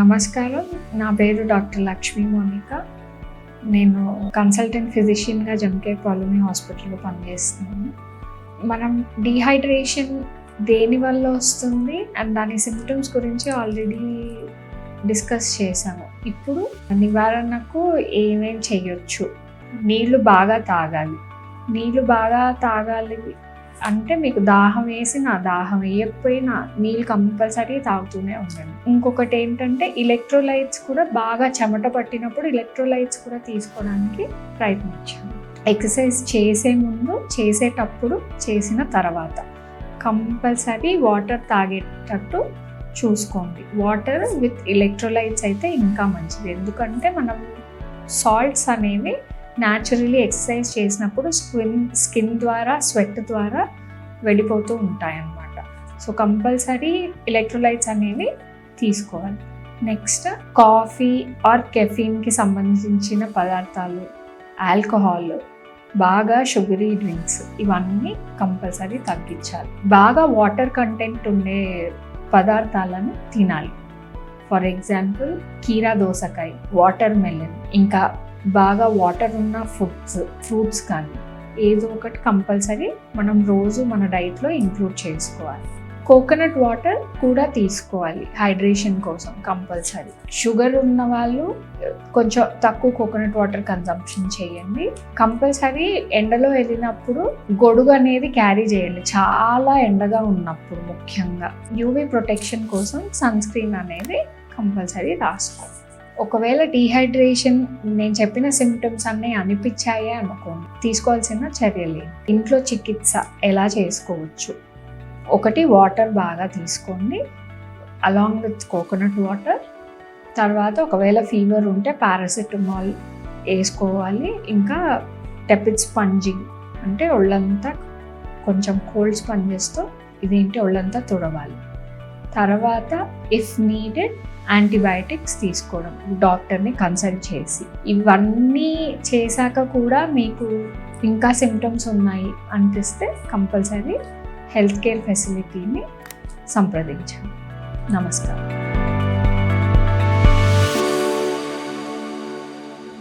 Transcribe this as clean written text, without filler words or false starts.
నమస్కారం. నా పేరు డాక్టర్ లక్ష్మీ మోనిక. నేను కన్సల్టెంట్ ఫిజిషియన్గా జమ్కేర్ పాలిమీ హాస్పిటల్లో పనిచేస్తున్నాను. మనం డీహైడ్రేషన్ దేని వల్ల వస్తుంది అండ్ దాని సిమ్టమ్స్ గురించి ఆల్రెడీ డిస్కస్ చేశాము. ఇప్పుడు నివారణకు ఏమేం చేయొచ్చు? నీళ్ళు బాగా తాగాలి అంటే మీకు దాహం వేసినా దాహం వేయకపోయినా నీళ్ళు కంపల్సరీ తాగుతూనే ఉండండి. ఇంకొకటి ఏంటంటే ఎలక్ట్రోలైట్స్ కూడా బాగా చెమట పట్టినప్పుడు ఎలక్ట్రోలైట్స్ కూడా తీసుకోవడానికి ప్రయత్నించాను. ఎక్సర్సైజ్ చేసే ముందు, చేసేటప్పుడు, చేసిన తర్వాత కంపల్సరీ వాటర్ తాగేటట్టు చూసుకోండి. వాటర్ విత్ ఎలక్ట్రోలైట్స్ అయితే ఇంకా మంచిది. ఎందుకంటే మనం సాల్ట్స్ అనేవి న్యాచురలీ ఎక్సర్సైజ్ చేసినప్పుడు స్కిన్ ద్వారా, స్వెట్ ద్వారా వెళ్ళిపోతూ ఉంటాయన్నమాట. సో కంపల్సరీ ఎలక్ట్రోలైట్స్ అనేవి తీసుకోవాలి. నెక్స్ట్ కాఫీ ఆర్ కెఫీన్కి సంబంధించిన పదార్థాలు, ఆల్కహాల్, బాగా షుగరీ డ్రింక్స్ ఇవన్నీ కంపల్సరీ తగ్గించాలి. బాగా వాటర్ కంటెంట్ ఉండే పదార్థాలను తినాలి. ఫర్ ఎగ్జాంపుల్ కీరా దోసకాయ, వాటర్ మెలన్, ఇంకా బాగా వాటర్ ఉన్న ఫ్రూట్స్ కానీ ఏదో ఒకటి కంపల్సరీ మనం రోజు మన డైట్లో ఇంక్లూడ్ చేసుకోవాలి. కోకోనట్ వాటర్ కూడా తీసుకోవాలి హైడ్రేషన్ కోసం కంపల్సరీ. షుగర్ ఉన్న వాళ్ళు కొంచెం తక్కువ కోకోనట్ వాటర్ కన్జంప్షన్ చేయండి. కంపల్సరీ ఎండలో వెళ్ళినప్పుడు గొడుగు అనేది క్యారీ చేయండి, చాలా ఎండగా ఉన్నప్పుడు. ముఖ్యంగా యూవీ ప్రొటెక్షన్ కోసం సన్ స్క్రీన్ అనేది కంపల్సరీ రాసుకోండి. ఒకవేళ డీహైడ్రేషన్ నేను చెప్పిన సిమ్టమ్స్ అన్నీ అనిపించాయే అనుకోండి, తీసుకోవాల్సిన చర్యలు ఇంట్లో చికిత్స ఎలా చేసుకోవచ్చు? ఒకటి, వాటర్ బాగా తీసుకోండి అలాంగ్ విత్ కోకోనట్ వాటర్. తర్వాత ఒకవేళ ఫీవర్ ఉంటే పారాసిటమాల్ వేసుకోవాలి. ఇంకా టెపిడ్ స్పంజింగ్ అంటే ఒళ్ళంతా కొంచెం కోల్డ్ స్పంజెస్తో ఒళ్ళంతా తుడవాలి. తర్వాత ఇఫ్ నీడెడ్ యాంటీబయాటిక్స్ తీసుకోవడం, డాక్టర్ని కన్సల్ట్ చేసి. ఇవన్నీ చేశాక కూడా మీకు ఇంకా సిమ్టమ్స్ ఉన్నాయి అనిపిస్తే కంపల్సరీ హెల్త్ కేర్ ఫెసిలిటీని సంప్రదించండి. నమస్కారం.